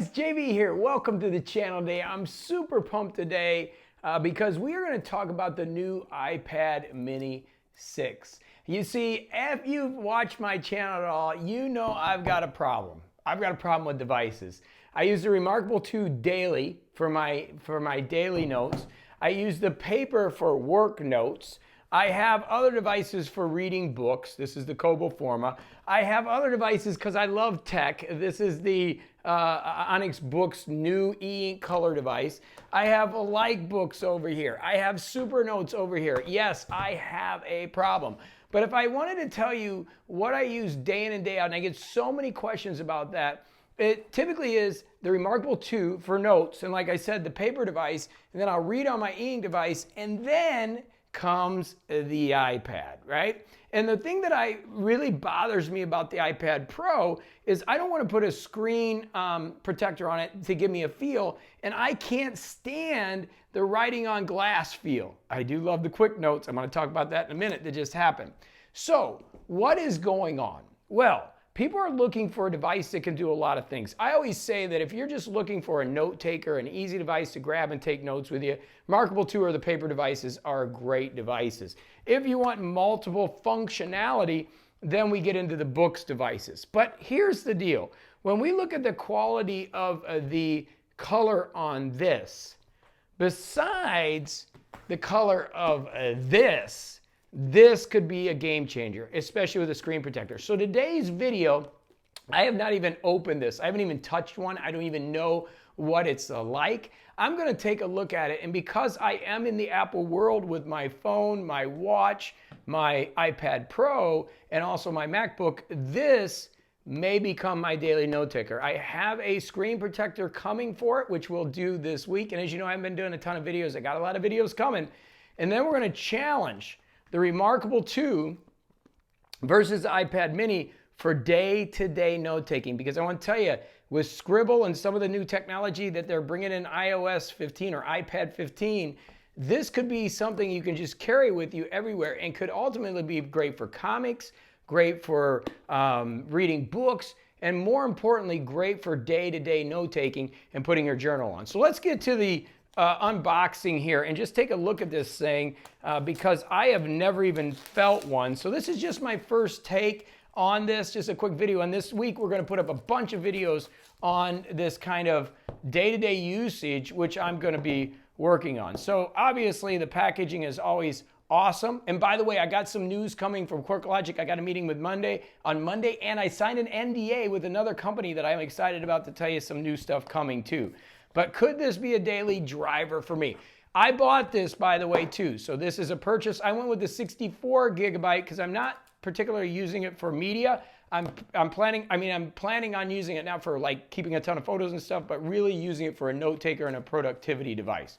guys, JV here. Welcome to the channel today. I'm super pumped today because we are going to talk about the new iPad Mini 6. You see, if you've watched my channel at all, you know I've got a problem. I've got a problem with devices. I use the reMarkable 2 daily for my daily notes. I use the paper for work notes. I have other devices for reading books. This is the Kobo Forma. I have other devices because I love tech. This is the Onyx Books new e-ink color device. I have like books over here. I have super notes over here. Yes, I have a problem. But if I wanted to tell you what I use day in and day out, and I get so many questions about that, it typically is the reMarkable 2 for notes, and like I said, the paper device, and then I'll read on my e-ink device, and then comes the iPad, right? And the thing that really bothers me about the iPad Pro is I don't want to put a screen protector on it to give me a feel, and I can't stand the writing on glass feel. I do love the quick notes. I'm going to talk about that in a minute that just happened. So what is going on? Well, people are looking for a device that can do a lot of things. I always say that if you're just looking for a note taker, an easy device to grab and take notes with you, reMarkable 2 or the paper devices are great devices. If you want multiple functionality, then we get into the books devices. But here's the deal. When we look at the quality of the color on this, besides the color of this could be a game changer, especially with a screen protector. So today's video, I have not even opened this. I haven't even touched one. I don't even know what it's like. I'm going to take a look at it. And because I am in the Apple world with my phone, my watch, my iPad Pro, and also my MacBook, this may become my daily note taker. I have a screen protector coming for it, which we'll do this week. And as you know, I've been doing a ton of videos. I got a lot of videos coming. And then we're going to challenge the reMarkable 2 versus the iPad Mini for day-to-day note-taking. Because I want to tell you, with Scribble and some of the new technology that they're bringing in iOS 15 or iPad 15, this could be something you can just carry with you everywhere and could ultimately be great for comics, great for reading books, and more importantly, great for day-to-day note-taking and putting your journal on. So let's get to the unboxing here and just take a look at this thing because I have never even felt one. So this is just my first take on this, just a quick video. And this week we're going to put up a bunch of videos on this kind of day-to-day usage, which I'm going to be working on. So obviously the packaging is always awesome. And by the way, I got some news coming from QuirkLogic. I got a meeting with on Monday, and I signed an NDA with another company that I'm excited about to tell you some new stuff coming too. But could this be a daily driver for me? I bought this, by the way, too. So this is a purchase. I went with the 64 gigabyte because I'm not particularly using it for media. I'm planning on using it now for like keeping a ton of photos and stuff, but really using it for a note taker and a productivity device.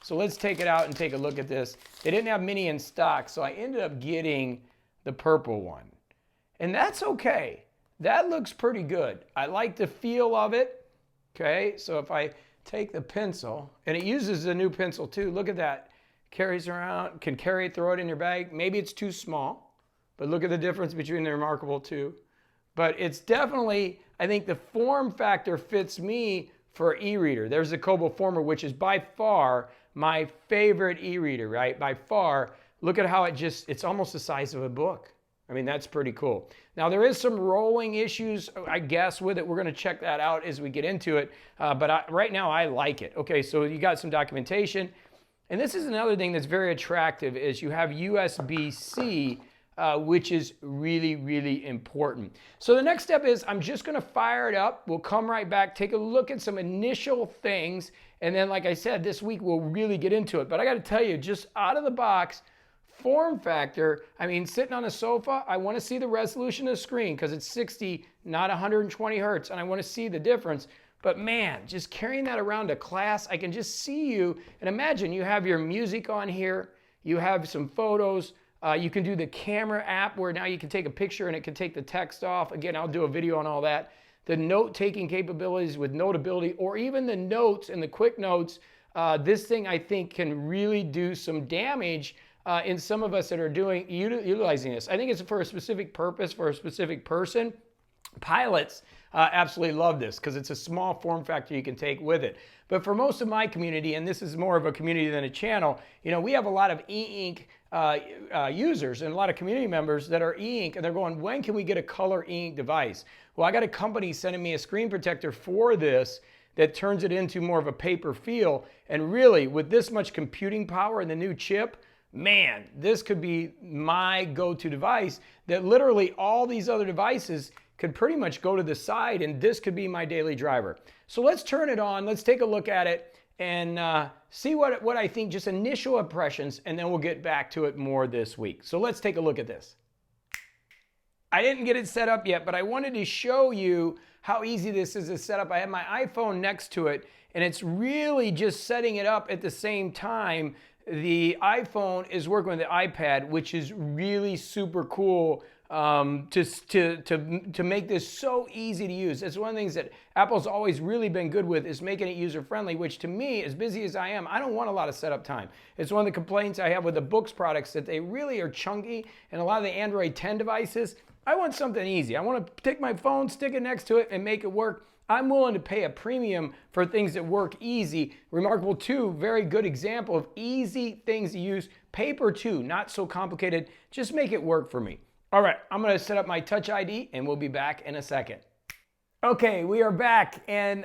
So let's take it out and take a look at this. They didn't have Mini in stock, so I ended up getting the purple one. And that's okay. That looks pretty good. I like the feel of it. Okay, so if I take the pencil, and it uses the new pencil too, look at that. Carries around, can carry it, throw it in your bag. Maybe it's too small, but look at the difference between the reMarkable 2. But it's definitely, I think the form factor fits me for e-reader. There's the Kobo Forma, which is by far my favorite e-reader, right? By far. Look at how it's almost the size of a book. I mean, that's pretty cool. Now, there is some rolling issues, I guess, with it. We're going to check that out as we get into it. But right now, I like it. Okay, so you got some documentation. And this is another thing that's very attractive is you have USB-C, which is really, really important. So the next step is I'm just going to fire it up. We'll come right back, take a look at some initial things. And then, like I said, this week we'll really get into it. But I got to tell you, just out of the box, form factor, I mean, sitting on a sofa, I want to see the resolution of the screen because it's 60, not 120 hertz, and I want to see the difference. But man, just carrying that around to class, I can just see you. And imagine you have your music on here, you have some photos, you can do the camera app where now you can take a picture and it can take the text off. Again, I'll do a video on all that. The note-taking capabilities with Notability, or even the notes and the quick notes, this thing I think can really do some damage in some of us that are utilizing this. I think it's for a specific purpose, for a specific person. Pilots absolutely love this because it's a small form factor you can take with it. But for most of my community, and this is more of a community than a channel, we have a lot of e-ink users and a lot of community members that are e-ink, and they're going, when can we get a color e-ink device? Well, I got a company sending me a screen protector for this that turns it into more of a paper feel. And really, with this much computing power and the new chip, man, this could be my go-to device that literally all these other devices could pretty much go to the side, and this could be my daily driver. So let's turn it on. Let's take a look at it and see what I think, just initial impressions, and then we'll get back to it more this week. So let's take a look at this. I didn't get it set up yet, but I wanted to show you how easy this is to set up. I have my iPhone next to it, and it's really just setting it up at the same time. The iPhone is working with the iPad, which is really super cool to make this so easy to use. It's one of the things that Apple's always really been good with, is making it user-friendly, which to me, as busy as I am, I don't want a lot of setup time. It's one of the complaints I have with the books products, that they really are chunky, and a lot of the Android 10 devices, I want something easy. I want to take my phone, stick it next to it, and make it work. I'm willing to pay a premium for things that work easy. reMarkable 2, very good example of easy things to use. Paper 2, not so complicated. Just make it work for me. All right, I'm going to set up my Touch ID, and we'll be back in a second. Okay, we are back, and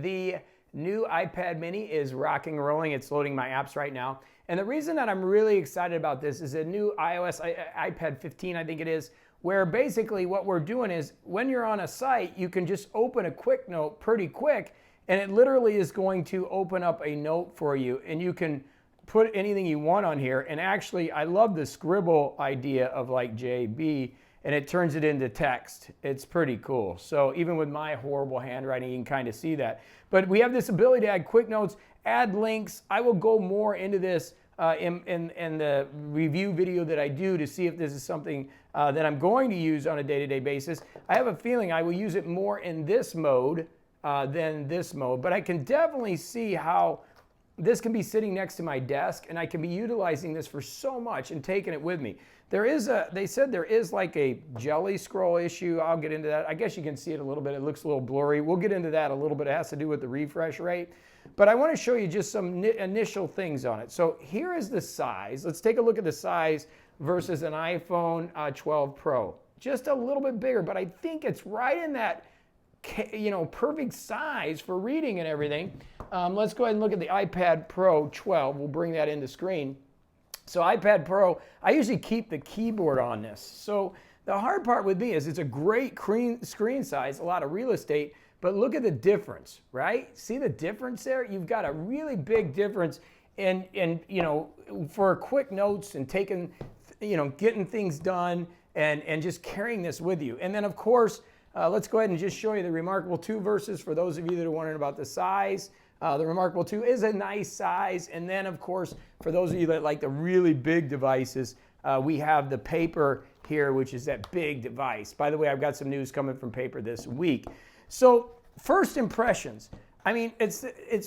the new iPad mini is rocking and rolling. It's loading my apps right now. And the reason that I'm really excited about this is a new iOS iPad 15, I think it is, where basically what we're doing is when you're on a site, you can just open a quick note pretty quick, and it literally is going to open up a note for you, and you can put anything you want on here. And actually, I love the scribble idea of like JB, and it turns it into text. It's pretty cool. So even with my horrible handwriting, you can kind of see that. But we have this ability to add quick notes, add links. I will go more into this in the review video that I do to see if this is something that I'm going to use on a day-to-day basis. I have a feeling I will use it more in this mode than this mode, but I can definitely see how this can be sitting next to my desk, and I can be utilizing this for so much and taking it with me. They said there is like a jelly scroll issue. I'll get into that. I guess you can see it a little bit. It looks a little blurry. We'll get into that a little bit. It has to do with the refresh rate. But I want to show you just some initial things on it. So here is the size. Let's take a look at the size versus an iPhone 12 Pro. Just a little bit bigger, but I think it's right in that perfect size for reading and everything. Let's go ahead and look at the iPad Pro 12. We'll bring that into screen. So iPad Pro, I usually keep the keyboard on this. So the hard part with me is it's a great screen size, a lot of real estate, but look at the difference, right? See the difference there? You've got a really big difference in for quick notes and taking, getting things done and just carrying this with you. And then of course, let's go ahead and just show you the reMarkable 2 versus for those of you that are wondering about the size. The reMarkable 2 is a nice size. And then, of course, for those of you that like the really big devices, we have the Paper here, which is that big device. By the way, I've got some news coming from Paper this week. So first impressions. I mean, it's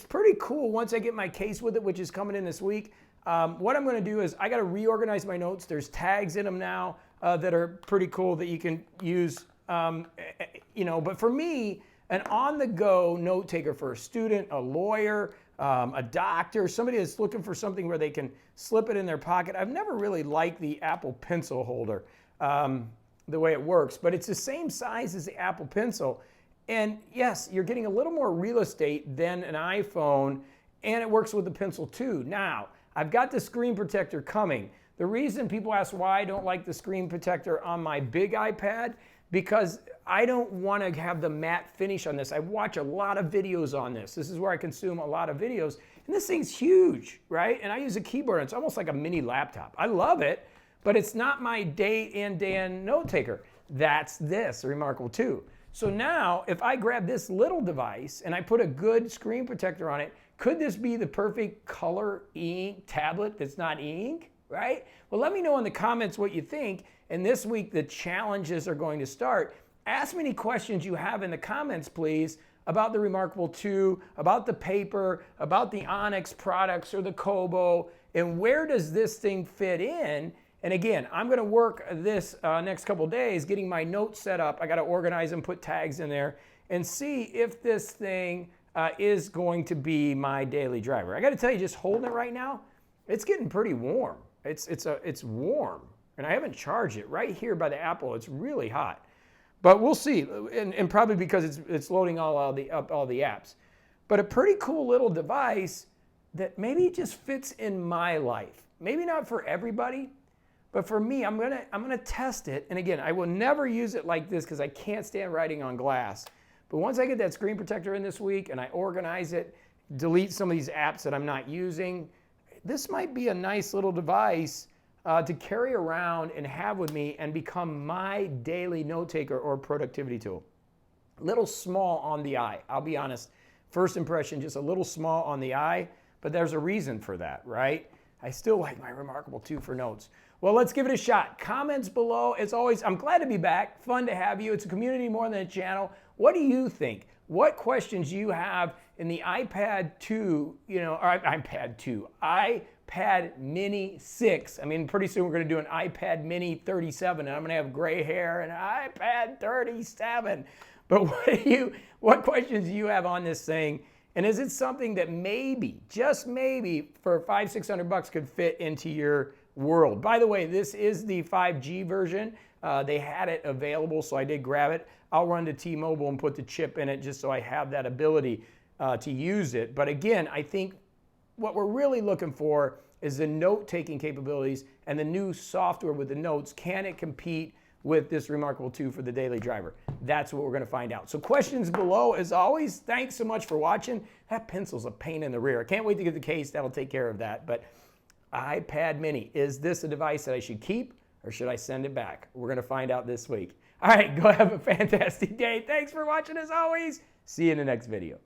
pretty cool once I get my case with it, which is coming in this week. What I'm going to do is I got to reorganize my notes. There's tags in them now that are pretty cool that you can use. But for me, an on-the-go note taker for a student, a lawyer, a doctor, somebody that's looking for something where they can slip it in their pocket. I've never really liked the Apple Pencil holder, the way it works, but it's the same size as the Apple Pencil. And yes, you're getting a little more real estate than an iPhone, and it works with the Pencil too. Now, I've got the screen protector coming. The reason people ask why I don't like the screen protector on my big iPad, because I don't want to have the matte finish on this. I watch a lot of videos on this. This is where I consume a lot of videos. And this thing's huge, right? And I use a keyboard. It's almost like a mini laptop. I love it, but it's not my day in, day in note taker. That's this, reMarkable 2. So now, if I grab this little device and I put a good screen protector on it, could this be the perfect color e-ink tablet that's not e-ink, right? Well, let me know in the comments what you think. And this week, the challenges are going to start. Ask me any questions you have in the comments, please, about the reMarkable 2, about the Paper, about the Onyx products or the Kobo, and where does this thing fit in? And again, I'm going to work this next couple days getting my notes set up. I got to organize them, put tags in there, and see if this thing is going to be my daily driver. I got to tell you, just holding it right now, it's getting pretty warm. It's warm, and I haven't charged it. Right here by the Apple, it's really hot. But we'll see, and probably because it's loading all the apps. But a pretty cool little device that maybe just fits in my life. Maybe not for everybody, but for me, I'm gonna test it. And again, I will never use it like this because I can't stand writing on glass. But once I get that screen protector in this week and I organize it, delete some of these apps that I'm not using, this might be a nice little device to carry around and have with me and become my daily note taker or productivity tool. A little small on the eye, I'll be honest. First impression, just a little small on the eye, but there's a reason for that, right? I still like my reMarkable 2 for notes. Well, let's give it a shot. Comments below. As always, I'm glad to be back. Fun to have you. It's a community more than a channel. What do you think? What questions do you have in the iPad 2, or iPad Mini 6. I mean, pretty soon we're going to do an iPad Mini 37, and I'm going to have gray hair and an iPad 37. But what questions do you have on this thing? And is it something that maybe, just maybe, for $500-600 could fit into your world? By the way, this is the 5G version. They had it available, so I did grab it. I'll run to T-Mobile and put the chip in it just so I have that ability to use it. But again, I think what we're really looking for is the note-taking capabilities and the new software with the notes. Can it compete with this reMarkable 2 for the daily driver? That's what we're going to find out. So questions below, as always. Thanks so much for watching. That pencil's a pain in the rear. I can't wait to get the case. That'll take care of that. But iPad Mini, is this a device that I should keep or should I send it back? We're going to find out this week. All right, go have a fantastic day. Thanks for watching as always. See you in the next video.